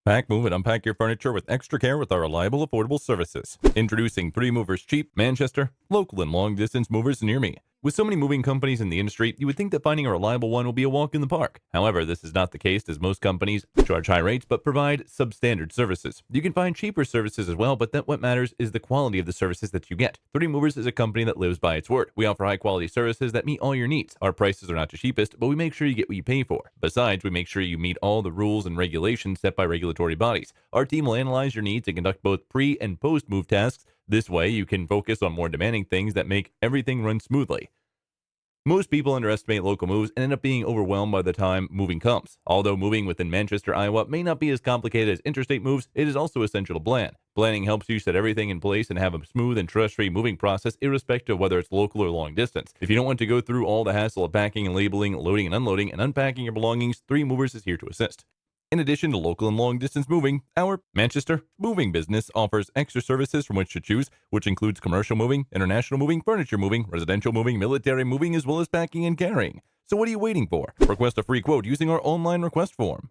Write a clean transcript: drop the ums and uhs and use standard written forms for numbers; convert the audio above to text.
Pack, move, and unpack your furniture with extra care with our reliable, affordable services. Introducing 3 Movers Cheap, Manchester, local and long distance movers near me. With so many moving companies in the industry, you would think that finding a reliable one will be a walk in the park. However, this is not the case, as most companies charge high rates but provide substandard services. You can find cheaper services as well, but what matters is the quality of the services that you get. 3 Movers is a company that lives by its word. We offer high quality services that meet all your needs. Our prices are not the cheapest, but we make sure you get what you pay for. Besides, we make sure you meet all the rules and regulations set by regulatory bodies. Our team will analyze your needs and conduct both pre and post move tasks. This way, you can focus on more demanding things that make everything run smoothly. Most people underestimate local moves and end up being overwhelmed by the time moving comes. Although moving within Manchester, Iowa may not be as complicated as interstate moves, it is also essential to plan. Planning helps you set everything in place and have a smooth and stress-free moving process irrespective of whether it's local or long distance. If you don't want to go through all the hassle of packing and labeling, loading and unloading, and unpacking your belongings, 3 Movers is here to assist. In addition to local and long-distance moving, our Manchester moving business offers extra services from which to choose, which includes commercial moving, international moving, furniture moving, residential moving, military moving, as well as packing and carrying. So what are you waiting for? Request a free quote using our online request form.